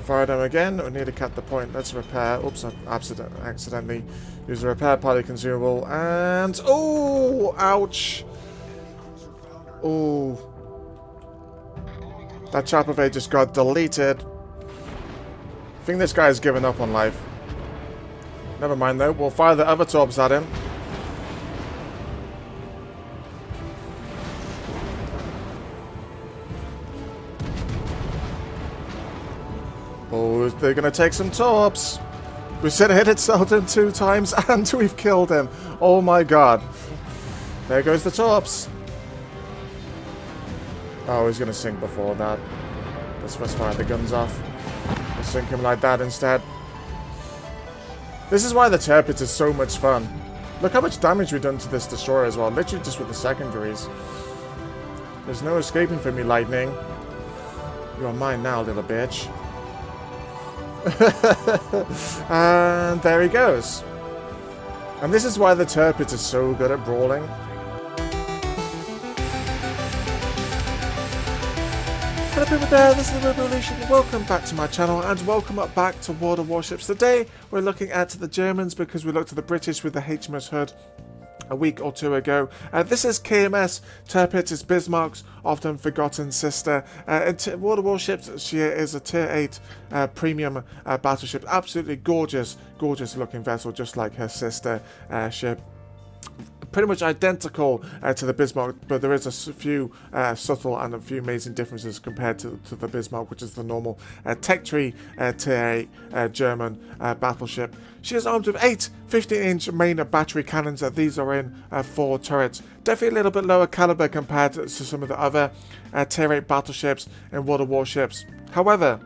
Fire them again. We need to cut the point. Let's repair. Oops, I accidentally used a repair party consumable. And... oh! Ouch! Oh. That chopper bay just got deleted. I think this guy's given up on life. Never mind though. We'll fire the other torps at him. Oh, they're going to take some torps. We said hit it Seldon 2 times and we've killed him. Oh my god. There goes the torps. Oh, he's going to sink before that. Let's first fire the guns off. We'll sink him like that instead. This is why the Tirpitz is so much fun. Look how much damage we've done to this destroyer as well. Literally just with the secondaries. There's no escaping from me, Lightning. You're mine now, little bitch. And there he goes. And this is why the Tirpitz is so good at brawling. Hello people there, this is TheRubyRevolution. Welcome back to my channel and welcome back to World of Warships. Today we're looking at the Germans because we looked at the British with the HMS Hood a week or two ago. This is KMS Tirpitz, it's Bismarck's often forgotten sister. In World of Warships, she is a tier 8 premium battleship. Absolutely gorgeous, gorgeous looking vessel, just like her sister ship. Pretty much identical to the Bismarck, but there is a few subtle and a few amazing differences compared to the Bismarck, which is the normal Tech Tree tier 8 German battleship. She is armed with 8 15-inch main battery cannons. These are in 4 turrets. Definitely a little bit lower caliber compared to some of the other tier 8 battleships in World of Warships. However,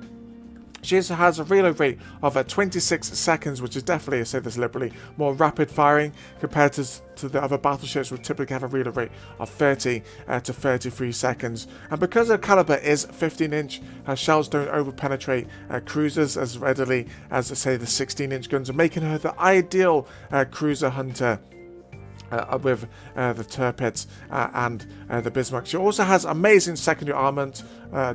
she has a reload rate of 26 seconds, which is definitely, I say this liberally, more rapid firing compared to the other battleships, which typically have a reload rate of 30 to 33 seconds. And because her caliber is 15-inch, her shells don't over-penetrate cruisers as readily as, say, the 16-inch guns, making her the ideal cruiser hunter. With the Tirpitz and the Bismarck. She also has amazing secondary armament,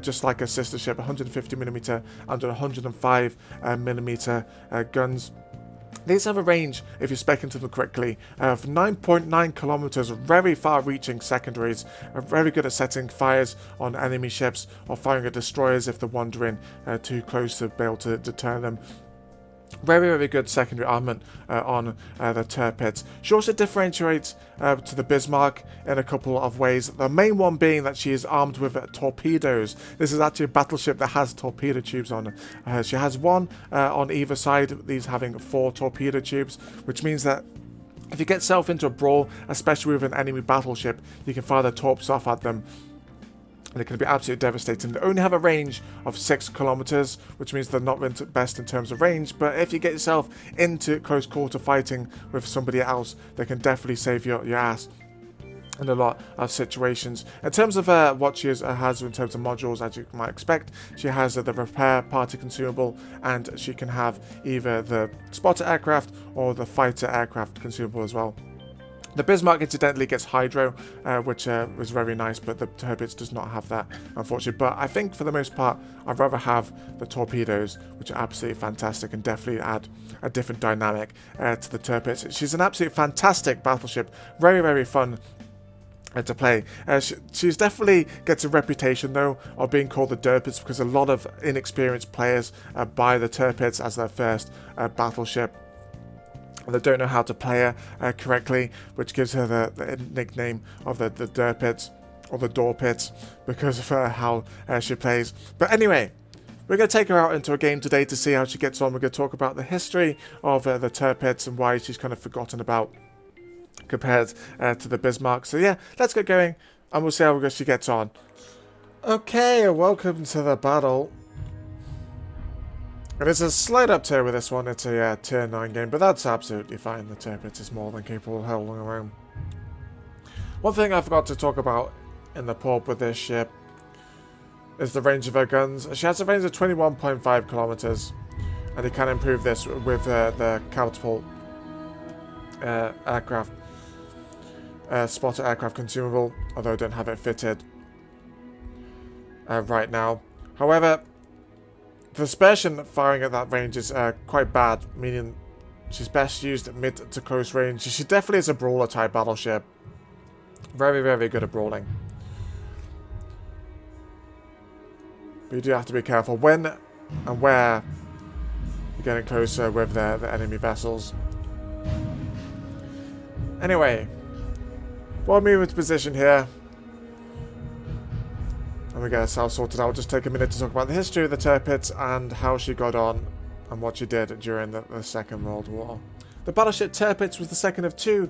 just like her sister ship, 150mm and 105mm guns. These have a range, if you spec into them correctly, of 9.9 kilometers, very far-reaching secondaries, very good at setting fires on enemy ships or firing at destroyers if they're wandering too close to be able to deter them. Very, very good secondary armament on the Tirpitz. She also differentiates to the Bismarck in a couple of ways. The main one being that she is armed with torpedoes. This is actually a battleship that has torpedo tubes on her. She has one on either side, these having 4 torpedo tubes, which means that if you get yourself into a brawl, especially with an enemy battleship, you can fire the torps off at them. And it can be absolutely devastating. They only have a range of 6 kilometers, which means they're not best in terms of range. But if you get yourself into close quarter fighting with somebody else, they can definitely save your ass in a lot of situations. In terms of what she has in terms of modules, as you might expect, she has the repair party consumable, and she can have either the spotter aircraft or the fighter aircraft consumable as well. The Bismarck incidentally gets hydro, which was very nice, but the Tirpitz does not have that, unfortunately. But I think for the most part, I'd rather have the torpedoes, which are absolutely fantastic and definitely add a different dynamic to the Tirpitz. She's an absolutely fantastic battleship, very, very fun to play. She's definitely gets a reputation though of being called the derpitz because a lot of inexperienced players buy the Tirpitz as their first battleship. They don't know how to play her correctly, which gives her the nickname of the derpitz or the dorpitz because of how she plays. But anyway, we're going to take her out into a game today to see how she gets on. We're going to talk about the history of the Tirpitz and why she's kind of forgotten about compared to the Bismarck. So yeah, let's get going and we'll see how she gets on. Okay, welcome to the battle. It is a slight up tier with this one. It's a tier 9 game, but that's absolutely fine. The Tirpitz is more than capable of holding around. One thing I forgot to talk about in the pub with this ship is the range of her guns. She has a range of 21.5 kilometers, and you can improve this with the catapult aircraft, spotter aircraft consumable, although I don't have it fitted right now. However, The dispersion firing at that range is quite bad, meaning she's best used at mid to close range. She definitely is a brawler type battleship. Very, very good at brawling. But you do have to be careful when and where you're getting closer with the enemy vessels. Anyway, we'll move into position here. And we get ourselves sorted out. We'll just take a minute to talk about the history of the Tirpitz and how she got on and what she did during the Second World War. The battleship Tirpitz was the second of two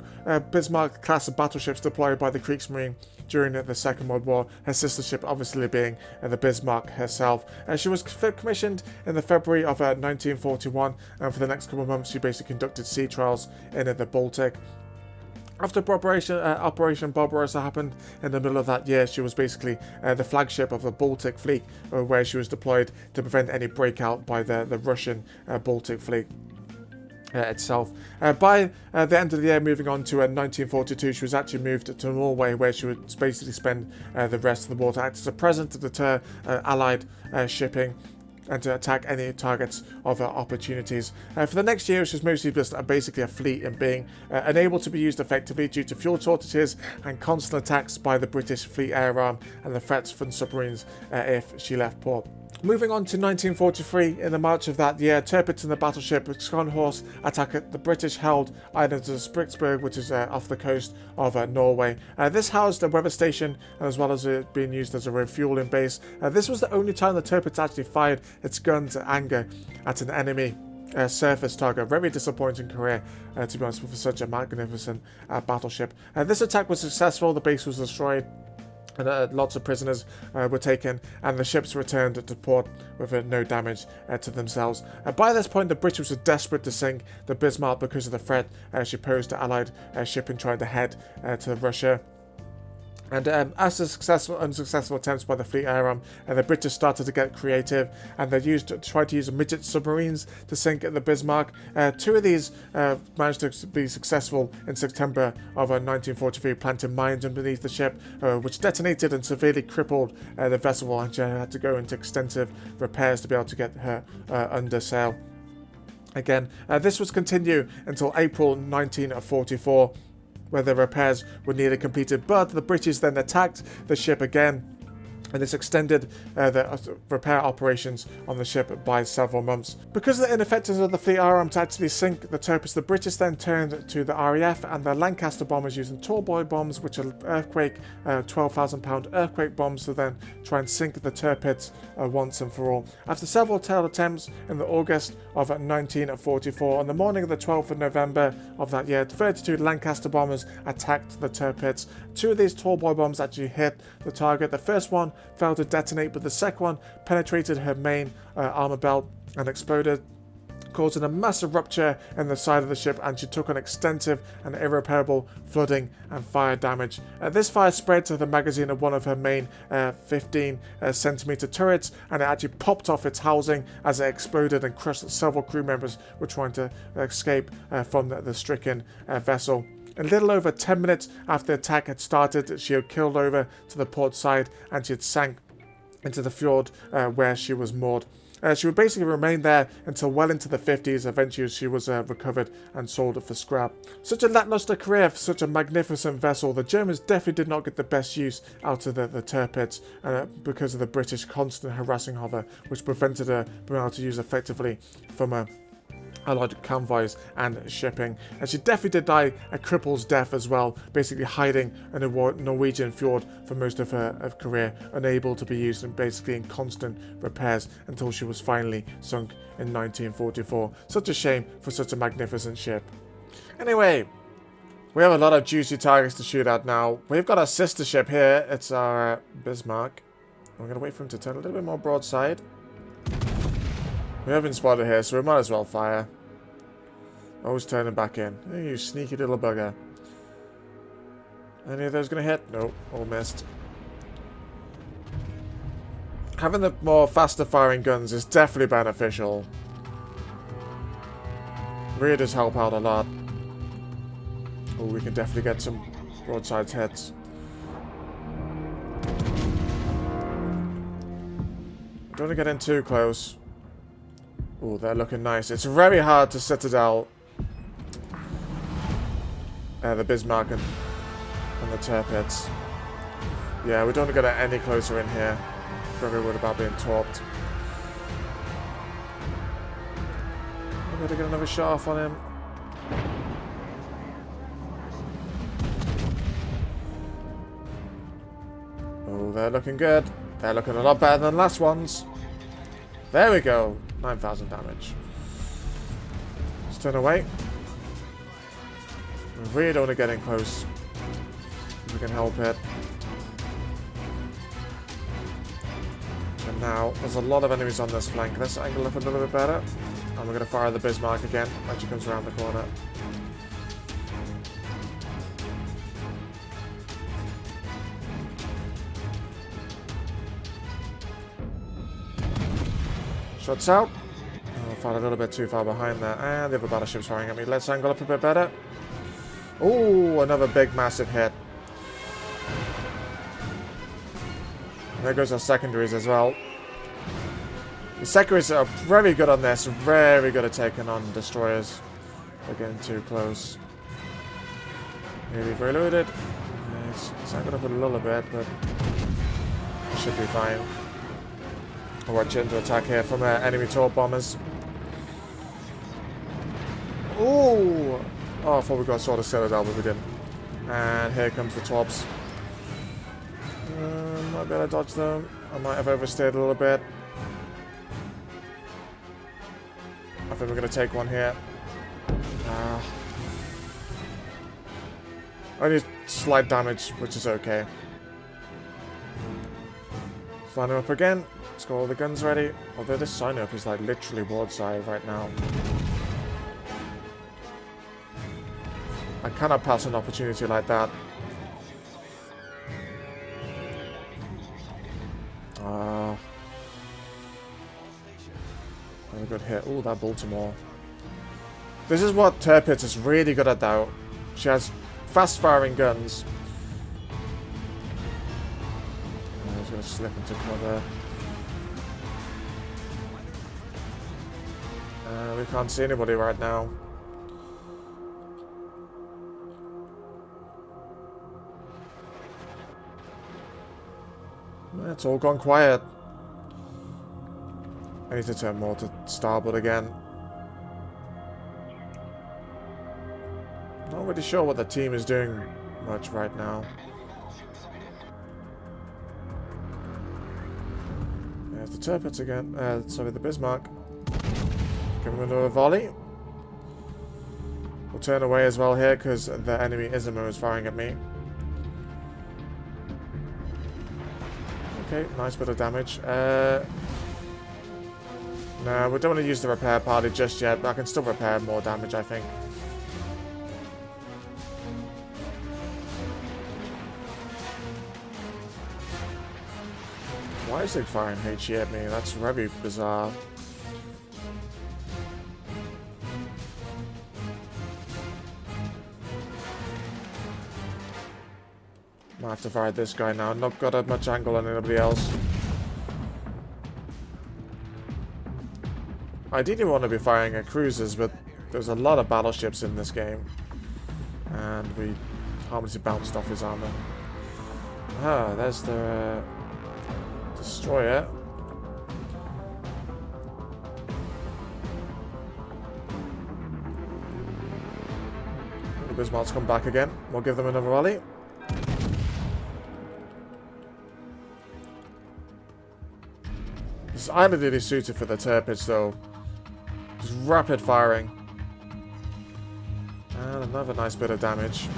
Bismarck class of battleships deployed by the Kriegsmarine during the Second World War, her sister ship obviously being the Bismarck herself. She was commissioned in the February of 1941, and for the next couple of months she basically conducted sea trials in the Baltic. After Operation Barbarossa happened in the middle of that year, she was basically the flagship of the Baltic Fleet, where she was deployed to prevent any breakout by the Russian Baltic Fleet itself. By the end of the year, moving on to 1942, she was actually moved to Norway, where she would basically spend the rest of the war to act as a present to deter Allied shipping and to attack any targets of opportunities. For the next year, it was mostly just basically a fleet and being unable to be used effectively due to fuel shortages and constant attacks by the British fleet air arm and the threats from submarines if she left port. Moving on to 1943, in the March of that year, Tirpitz and the battleship Skonhorst attacked the British-held island of Spitsbergen, which is off the coast of Norway. This housed a weather station, as well as it being used as a refueling base. This was the only time the Tirpitz actually fired its guns at anger at an enemy surface target. Very disappointing career, to be honest, for such a magnificent battleship. This attack was successful, the base was destroyed, and lots of prisoners were taken, and the ships returned to port with no damage to themselves. By this point, the British were desperate to sink the Bismarck because of the threat she posed to Allied shipping trying to head to Russia. And after unsuccessful attempts by the fleet air arm, the British started to get creative, and they tried to use midget submarines to sink the Bismarck. Two of these managed to be successful in September of 1943, planting mines underneath the ship, which detonated and severely crippled the vessel, and she had to go into extensive repairs to be able to get her under sail again. This was continue until April 1944. Where the repairs were nearly completed, but the British then attacked the ship again, and this extended the repair operations on the ship by several months. Because of the ineffectiveness of the fleet air arm to actually sink the Tirpitz, the British then turned to the RAF and the Lancaster bombers using tall boy bombs, which are earthquake, 12,000-pound earthquake bombs, to then try and sink the Tirpitz once and for all. After several failed attempts in the August of 1944, on the morning of the 12th of November of that year, 32 Lancaster bombers attacked the Tirpitz. Two of these tall boy bombs actually hit the target. The first one failed to detonate, but the second one penetrated her main armor belt and exploded, causing a massive rupture in the side of the ship, and she took on extensive and irreparable flooding and fire damage. This fire spread to the magazine of one of her main 15-centimeter turrets, and it actually popped off its housing as it exploded and crushed. Several crew members were trying to escape from the stricken vessel. A little over 10 minutes after the attack had started, she had killed over to the port side, and she had sank into the fjord where she was moored. She would basically remain there until well into the 50s. Eventually she was recovered and sold for scrap. Such a lackluster career for such a magnificent vessel. The Germans definitely did not get the best use out of the Tirpitz because of the British constant harassing of her, which prevented her being able to use effectively from Allied convoys and shipping. And she definitely did die a cripple's death as well, basically hiding in a Norwegian fjord for most of her career, unable to be used and basically in constant repairs until she was finally sunk in 1944. Such a shame for such a magnificent ship. Anyway, we have a lot of juicy targets to shoot at now. We've got our sister ship here. It's our Bismarck. We're going to wait for him to turn a little bit more broadside. We haven't spotted here, so we might as well fire. Always turning back in. Oh, you sneaky little bugger. Any of those going to hit? Nope, all missed. Having the more faster firing guns is definitely beneficial. Really does help out a lot. Oh, we can definitely get some broadside hits. Don't want to get in too close. Oh, they're looking nice. It's very hard to citadel the Bismarck and the Tirpitz. Yeah, we don't want to get any closer in here. Very worried about being torped. I'm going to get another shot off on him. Oh, they're looking good. They're looking a lot better than last ones. There we go. 9,000 damage. Let's turn away. We really don't want to get in close. If we can help it. And now, there's a lot of enemies on this flank. Let's angle up a little bit better. And we're going to fire the Bismarck again when she comes around the corner. Shots out. Oh, I fired a little bit too far behind there. And the other battleship's firing at me. Let's angle up a bit better. Oh, another big, massive hit. There goes our secondaries as well. The secondaries are very good on this. Very good at taking on destroyers. They're getting too close. Nearly reloaded. It's angled up a little bit, but it should be fine. Watch into attack here from enemy torp bombers. Ooh! Oh, I thought we got a sort of citadel, but we didn't. And here comes the torps. Might be able to dodge them. I might have overstayed a little bit. I think we're going to take one here. Only slight damage, which is okay. Line them up again. Let's get all the guns ready. Although this sign-up is like literally broadside right now. I cannot pass an opportunity like that. Very good hit. Oh, that Baltimore. This is what Tirpitz is really good at though. She has fast-firing guns. I was going to slip into cover. We can't see anybody right now. It's all gone quiet. I need to turn more to starboard again. Not really sure what the team is doing much right now. There's the Tirpitz again. Sorry, the Bismarck. Give him another volley. We'll turn away as well here because the enemy Izumo is firing at me. Okay, nice bit of damage. No, we don't want to use the repair party just yet, but I can still repair more damage, I think. Why is it firing HE at me? That's very bizarre. Might have to fire this guy now. Not got as much angle on anybody else. I didn't want to be firing at cruisers, but there's a lot of battleships in this game. And we harmlessly bounced off his armor. Ah, there's the destroyer. The Bismarcks come back again. We'll give them another volley. It's ideally suited for the Tirpitz though. Just rapid firing. And another nice bit of damage.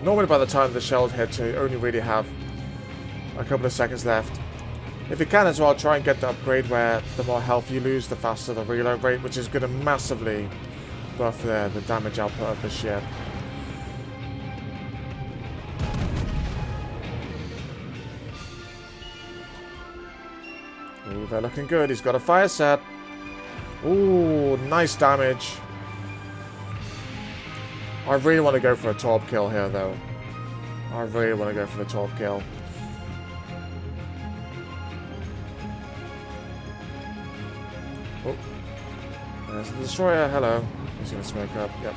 Normally by the time the shells hit, you only really have a couple of seconds left. If you can as well, try and get the upgrade where the more health you lose, the faster the reload rate, which is going to massively buff the damage output of the ship. Ooh, they're looking good. He's got a fire set. Ooh, nice damage. I really want to go for a torp kill here, though. I really want to go for the torp kill. Oh. There's the destroyer. Hello. He's gonna smoke up. Yep.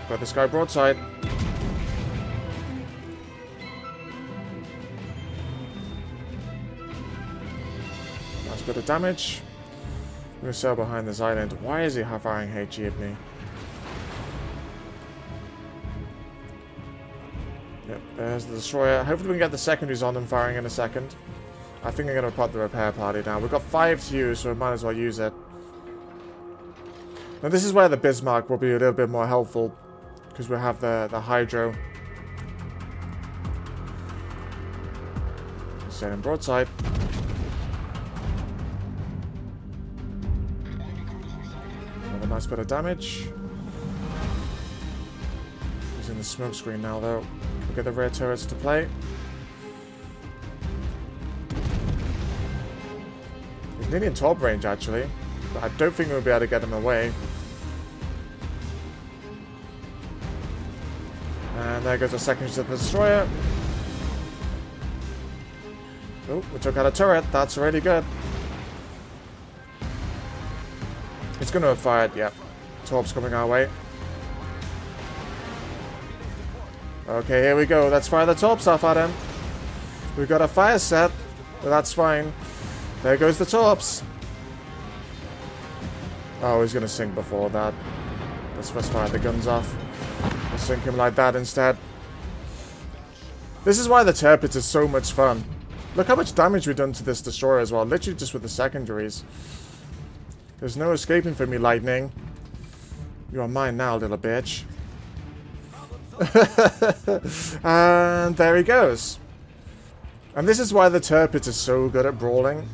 Got this guy broadside. Nice bit of damage. I'm gonna sail behind this island. Why is he firing HE at me? Yep, there's the destroyer. Hopefully we can get the secondaries on them firing in a second. I think I'm going to put the repair party down. We've got 5 to use, so we might as well use it. Now this is where the Bismarck will be a little bit more helpful, because we have the hydro. Sailing broadside. Another nice bit of damage. He's in the smoke screen now, though. We'll get the rear turrets to play. He's nearly in top range, actually. But I don't think we'll be able to get him away. And there goes the second to the destroyer. Oh, we took out a turret. That's really good. It's going to have fired. Yep. Torp's coming our way. Okay, here we go. Let's fire the torps off at him. We've got a fire set, but that's fine. There goes the torps. Oh, he's going to sink before that. Let's first fire the guns off. We'll sink him like that instead. This is why the Tirpitz is so much fun. Look how much damage we've done to this destroyer as well. Literally just with the secondaries. There's no escaping from me, lightning. You are mine now, little bitch. And there he goes. And this is why the Tirpitz is so good at brawling.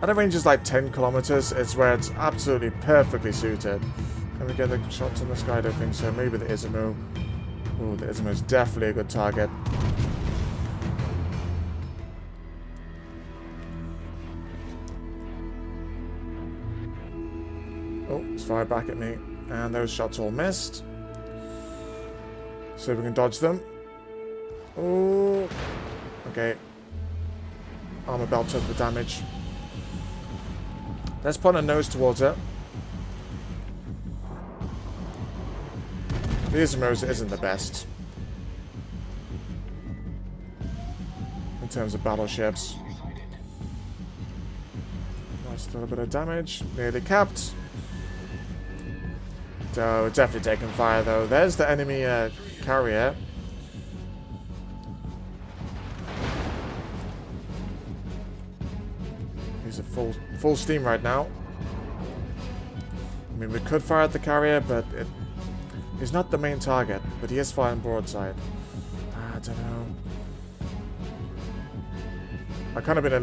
At a range is like 10 kilometers, it's where it's absolutely perfectly suited. Can we get the shots on this guy? I don't think so. Maybe the Izumo. Oh, the Izumo is definitely a good target. Oh, it's fired back at me. And those shots all missed. So we can dodge them. Oh, okay. Armor belt took the damage. Let's put a nose towards it. The Izumo isn't the best in terms of battleships. Nice little bit of damage. Nearly capped. So definitely taking fire though. There's the enemy carrier. He's at full steam right now. I mean, we could fire at the carrier, but he's not the main target. But he is firing broadside. I don't know. I've kind of been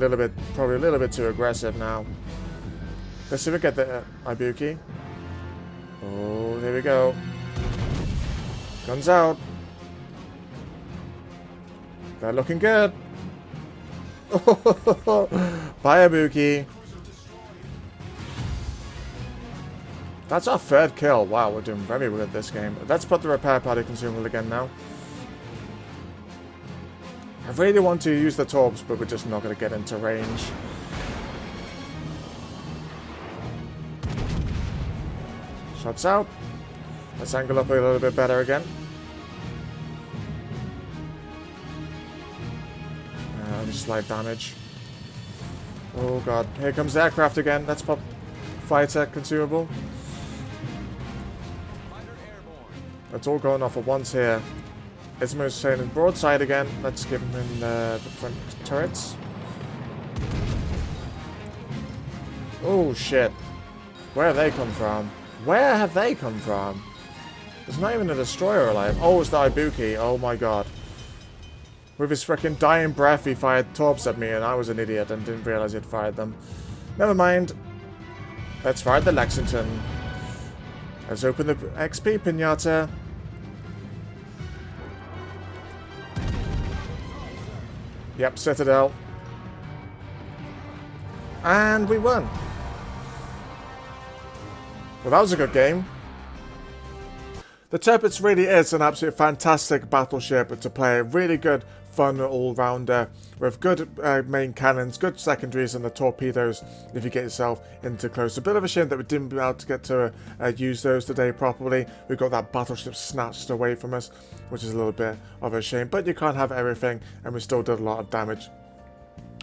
probably a little bit too aggressive now. Let's see if we get the Ibuki. Oh, there we go. Guns out. They're looking good. Bye, Ibuki. That's our 3rd kill. Wow, we're doing very good this game. Let's put the repair party consumable again now. I really want to use the torps, but we're just not going to get into range. Shots out. Let's angle up a little bit better again. Slight damage. Oh god, here comes the aircraft again. Let's pop fighter consumable. That's all going off at once here. Izumo's sailing broadside again. Let's give him in the front turrets. Oh shit. Where have they come from? Where have they come from? There's not even a destroyer alive. Oh, it's the Ibuki. Oh my god. With his freaking dying breath, he fired torps at me, and I was an idiot and didn't realize he'd fired them. Never mind. Let's fire the Lexington. Let's open the XP pinata. Yep, Citadel. And we won. Well, that was a good game. The Tirpitz really is an absolute fantastic battleship to play. Really good, fun all-rounder with good main cannons, good secondaries, and the torpedoes if you get yourself into close. A bit of a shame that we didn't be able to get to use those today properly. We got that battleship snatched away from us, which is a little bit of a shame. But you can't have everything, and we still did a lot of damage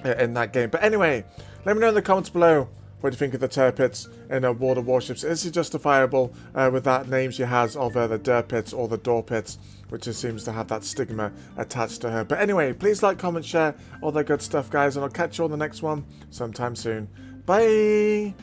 in that game. But anyway, let me know in the comments below what do you think of the Tirpitz in World of Warships. Is it justifiable with that name she has of the derpitz or the dorpitz, which just seems to have that stigma attached to her. But anyway, please like, comment, share, all that good stuff, guys, and I'll catch you on the next one sometime soon. Bye!